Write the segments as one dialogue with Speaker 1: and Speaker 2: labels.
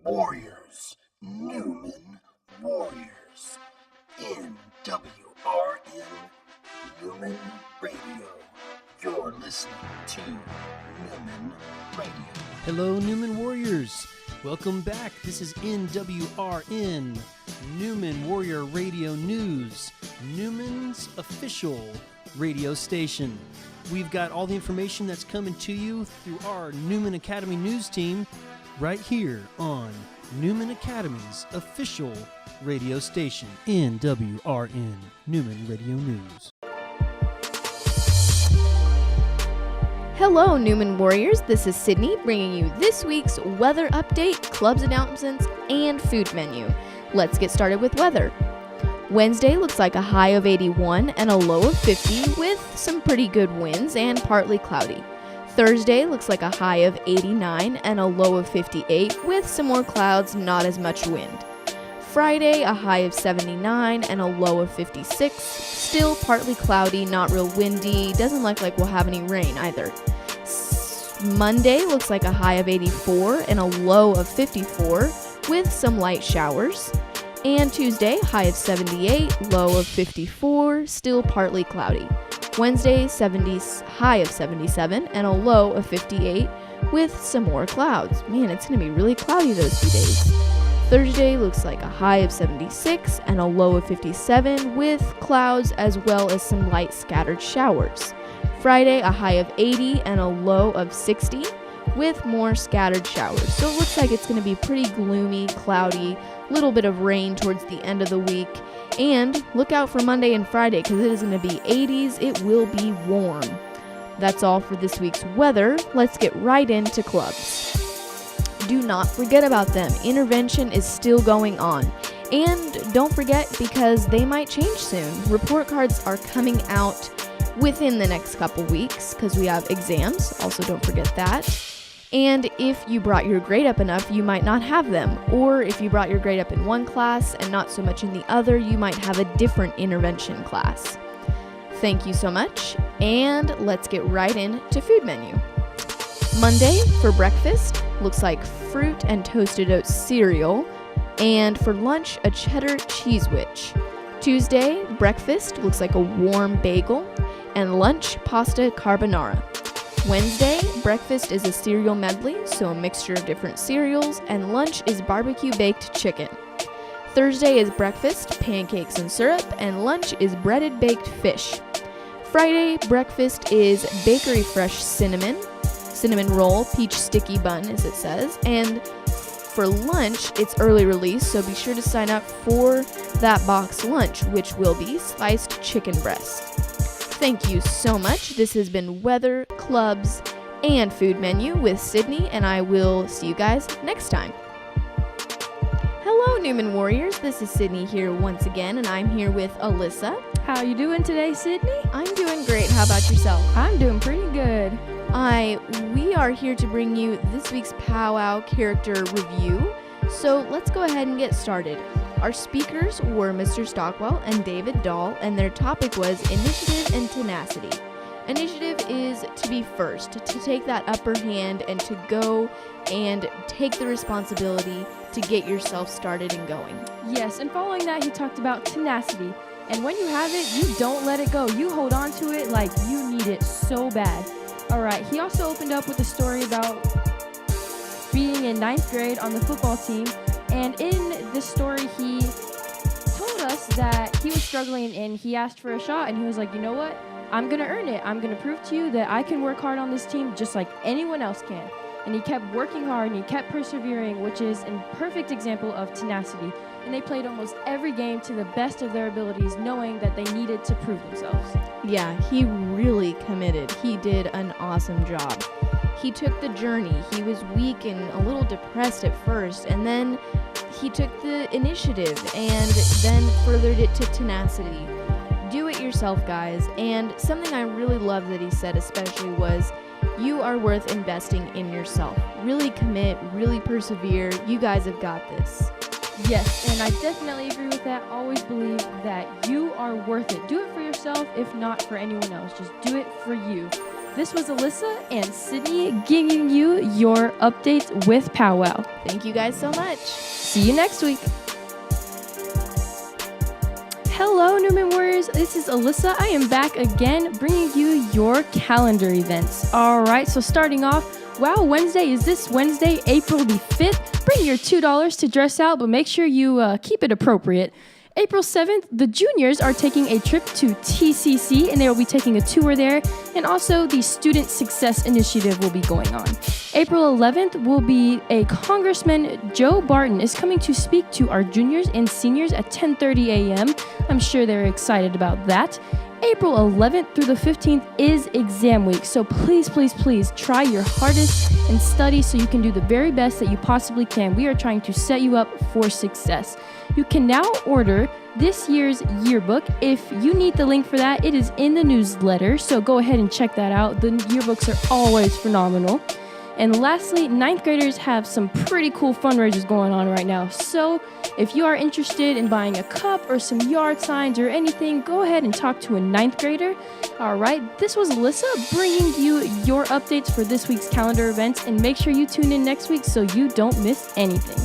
Speaker 1: Warriors, Nwrn Warriors, NWRN Nwrn Radio. You're listening to Nwrn Radio.
Speaker 2: Hello, Nwrn Warriors. Welcome back. This is NWRN, Nwrn Warrior Radio News, Nwrn's official radio station. We've got all the information that's coming to you through our Nwrn Academy news team right here on Nwrn Academy's official radio station, NWRN, Nwrn Radio News.
Speaker 3: Hello, Nwrn Warriors. This is Sydney bringing you this week's weather update, clubs announcements, and food menu. Let's get started with weather. Wednesday looks like a high of 81 and a low of 50 with some pretty good winds and partly cloudy. Thursday looks like a high of 89 and a low of 58 with some more clouds, not as much wind. Friday, a high of 79 and a low of 56. Still partly cloudy, not real windy. Doesn't look like we'll have any rain either. Monday looks like a high of 84 and a low of 54 with some light showers. And Tuesday, high of 78, low of 54, still partly cloudy. Wednesday, high of 77 and a low of 58 with some more clouds. Man, it's going to be really cloudy those 2 days. Thursday looks like a high of 76 and a low of 57 with clouds as well as some light scattered showers. Friday, a high of 80 and a low of 60 with more scattered showers. So it looks like it's going to be pretty gloomy, cloudy, little bit of rain towards the end of the week. And look out for Monday and Friday because it is going to be 80s. It will be warm. That's all for this week's weather. Let's get right into clubs. Do not forget about them. Intervention is still going on. And don't forget because they might change soon. Report cards are coming out within the next couple weeks because we have exams. Also, don't forget that. And if you brought your grade up enough, you might not have them. Or if you brought your grade up in one class and not so much in the other, you might have a different intervention class. Thank you so much, and let's get right into food menu. Monday for breakfast looks like fruit and toasted oat cereal, and for lunch, a cheddar cheese witch. Tuesday, breakfast looks like a warm bagel, and lunch, pasta carbonara. Wednesday, breakfast is a cereal medley, so a mixture of different cereals, and lunch is barbecue baked chicken. Thursday is breakfast, pancakes and syrup, and lunch is breaded baked fish. Friday, breakfast is bakery fresh cinnamon roll, peach sticky bun as it says, and for lunch, it's early release, so be sure to sign up for that box lunch, which will be sliced chicken breast. Thank you so much. This has been Weather, Clubs, and Food Menu with Sydney, and I will see you guys next time. Hello, Nwrn Warriors. This is Sydney here once again, and I'm here with Alyssa.
Speaker 4: How you doing today, Sydney?
Speaker 3: I'm doing great. How about yourself?
Speaker 4: I'm doing pretty good.
Speaker 3: We are here to bring you this week's Powwow character review, so let's go ahead and get started. Our speakers were Mr. Stockwell and David Dahl, and their topic was initiative and tenacity. Initiative is to be first, to take that upper hand and to go and take the responsibility to get yourself started and going.
Speaker 4: Yes, and following that, he talked about tenacity. And when you have it, you don't let it go. You hold on to it like you need it so bad. All right, he also opened up with a story about being in 9th grade on the football team. And in this story, he told us that he was struggling and he asked for a shot. And he was like, you know what? I'm going to earn it. I'm going to prove to you that I can work hard on this team just like anyone else can. And he kept working hard and he kept persevering, which is a perfect example of tenacity. And they played almost every game to the best of their abilities, knowing that they needed to prove themselves.
Speaker 3: Yeah, he really committed. He did an awesome job. He took the journey. He was weak and a little depressed at first, and then he took the initiative and then furthered it to tenacity. Do it yourself, guys. And something I really love that he said especially was, you are worth investing in yourself. Really commit, really persevere. You guys have got this.
Speaker 4: Yes, and I definitely agree with that. Always believe that you are worth it. Do it for yourself, if not for anyone else. Just do it for you. This was Alyssa and Sydney giving you your updates with Powwow.
Speaker 3: Thank you guys so much.
Speaker 4: See you next week. Hello, Nwrn Warriors. This is Alyssa. I am back again, bringing you your calendar events. All right, so starting off, Wow Wednesday is this Wednesday, April the 5th. Bring your $2 to dress out, but make sure you keep it appropriate. April 7th, the juniors are taking a trip to TCC, and they will be taking a tour there, and also the Student Success Initiative will be going on. April 11th will be a Congressman Joe Barton is coming to speak to our juniors and seniors at 10:30 a.m. I'm sure they're excited about that. April 11th through the 15th is exam week, so please try your hardest and study so you can do the very best that you possibly can. We are trying to set you up for success. You can now order this year's yearbook. If you need the link for that, it is in the newsletter, so go ahead and check that out. The yearbooks are always phenomenal. And lastly, 9th graders have some pretty cool fundraisers going on right now. So if you are interested in buying a cup or some yard signs or anything, go ahead and talk to a 9th grader. All right, this was Alyssa bringing you your updates for this week's calendar events, and make sure you tune in next week so you don't miss anything.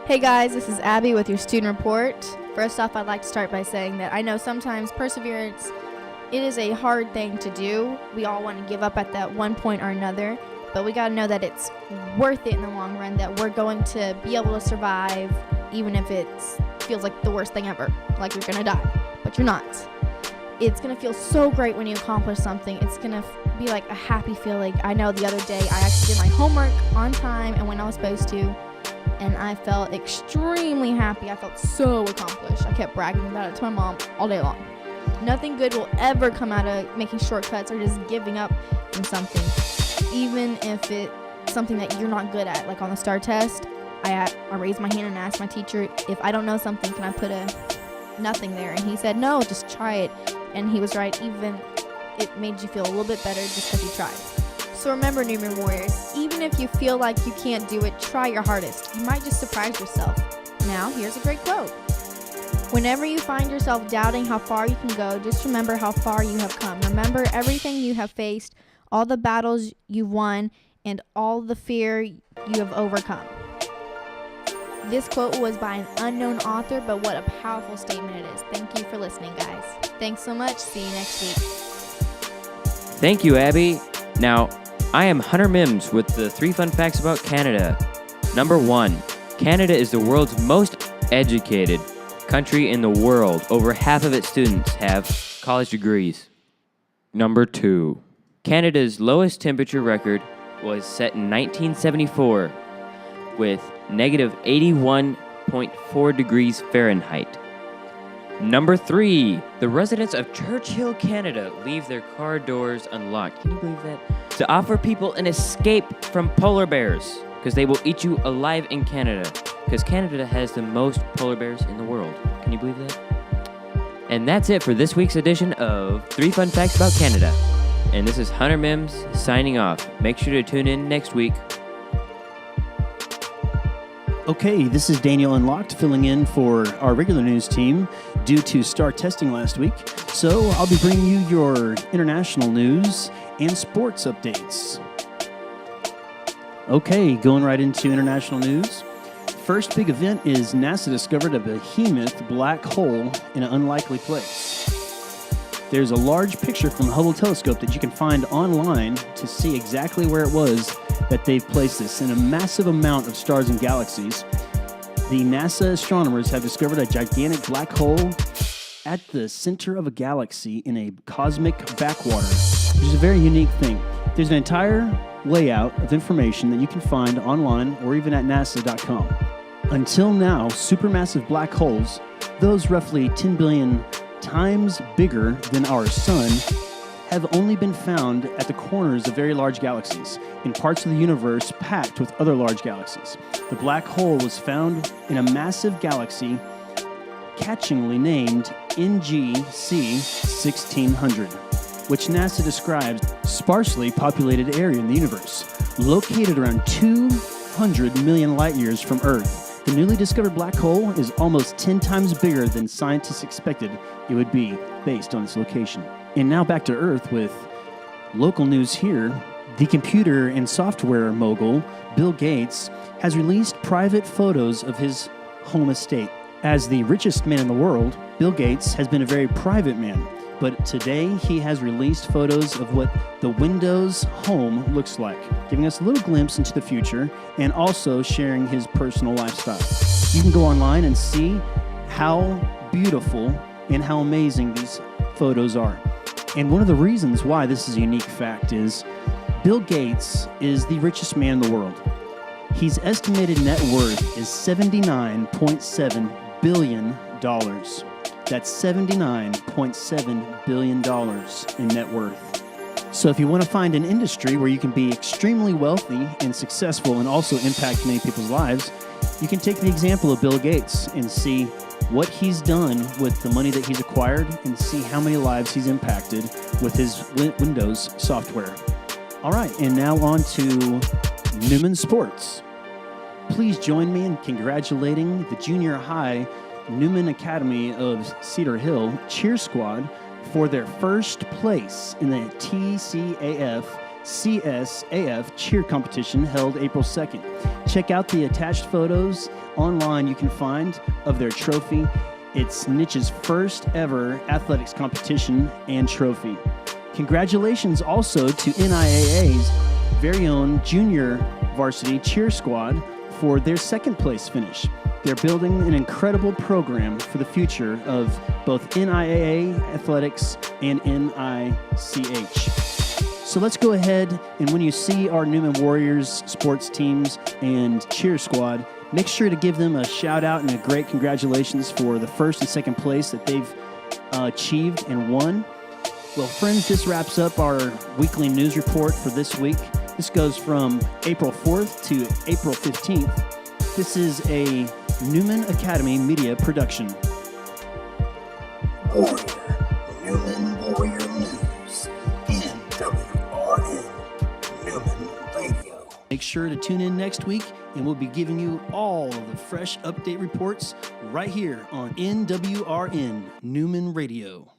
Speaker 3: Hey guys, this is Abby with your student report. First off, I'd like to start by saying that I know sometimes perseverance, it is a hard thing to do. We all want to give up at that one point or another, but we got to know that it's worth it in the long run, that we're going to be able to survive even if it feels like the worst thing ever, like you're going to die, but you're not. It's going to feel so great when you accomplish something. It's going to be like a happy feeling. I know the other day I actually did my homework on time and when I was supposed to, and I felt extremely happy. I felt so accomplished. I kept bragging about it to my mom all day long. Nothing good will ever come out of making shortcuts or just giving up from something. Even if it's something that you're not good at, like on the STAR test, I raised my hand and asked my teacher, if I don't know something, can I put a nothing there? And he said, no, just try it. And he was right. Even it made you feel a little bit better just because you tried. So remember, Nwrn Warriors, even if you feel like you can't do it, try your hardest. You might just surprise yourself. Now, here's a great quote. Whenever you find yourself doubting how far you can go, just remember how far you have come. Remember everything you have faced, all the battles you've won, and all the fear you have overcome. This quote was by an unknown author, but what a powerful statement it is. Thank you for listening, guys. Thanks so much. See you next week.
Speaker 5: Thank you, Abby. Now, I am Hunter Mims with the 3 fun facts about Canada. Number 1, Canada is the world's most educated country in the world. Over half of its students have college degrees. Number 2, Canada's lowest temperature record was set in 1974 with negative 81.4 degrees Fahrenheit. Number 3, the residents of Churchill, Canada leave their car doors unlocked. Can you believe that? To offer people an escape from polar bears, because they will eat you alive in Canada, because Canada has the most polar bears in the world. Can you believe that? And that's it for this week's edition of 3 Fun Facts About Canada. And this is Hunter Mims signing off. Make sure to tune in next week.
Speaker 2: Okay, this is Daniel Unlocked filling in for our regular news team due to STAR testing last week. So I'll be bringing you your international news and sports updates. Okay, going right into international news. First big event is NASA discovered a behemoth black hole in an unlikely place. There's a large picture from the Hubble telescope that you can find online to see exactly where it was that they've placed this in a massive amount of stars and galaxies. The NASA astronomers have discovered a gigantic black hole at the center of a galaxy in a cosmic backwater, which is a very unique thing. There's an entire layout of information that you can find online or even at nasa.com. Until now, supermassive black holes, those roughly 10 billion times bigger than our sun, have only been found at the corners of very large galaxies, in parts of the universe packed with other large galaxies. The black hole was found in a massive galaxy catchingly named NGC 1600, which NASA describes sparsely populated area in the universe. Located around 200 million light years from Earth, The newly discovered black hole is almost 10 times bigger than scientists expected it would be based on its location. And now back to Earth with local news here. The computer and software mogul, Bill Gates, has released private photos of his home estate. As the richest man in the world, Bill Gates has been a very private man, but today he has released photos of what the Windows home looks like, giving us a little glimpse into the future and also sharing his personal lifestyle. You can go online and see how beautiful and how amazing these photos are. And one of the reasons why this is a unique fact is Bill Gates is the richest man in the world. His estimated net worth is $79.7 billion. That's $79.7 billion in net worth. So if you want to find an industry where you can be extremely wealthy and successful and also impact many people's lives, you can take the example of Bill Gates and see what he's done with the money that he's acquired and see how many lives he's impacted with his Windows software. All right, and now on to Nwrn Sports. Please join me in congratulating the junior high Nwrn Academy of Cedar Hill cheer squad for their first place in the TCAF CSAF cheer competition held April 2nd. Check out the attached photos online you can find of their trophy. It's Niche's first ever athletics competition and trophy. Congratulations also to NIAA's very own junior varsity cheer squad for their second place finish. They're building an incredible program for the future of both NIAA athletics and NICH. So let's go ahead and when you see our Nwrn Warriors sports teams and cheer squad, make sure to give them a shout out and a great congratulations for the first and second place that they've achieved and won. Well, friends, this wraps up our weekly news report for this week. This goes from April 4th to April 15th. This is a Nwrn Academy media production.
Speaker 1: Nwrn Warrior News, NWRN, Nwrn Radio.
Speaker 2: Make sure to tune in next week, and we'll be giving you all of the fresh update reports right here on NWRN Nwrn Radio.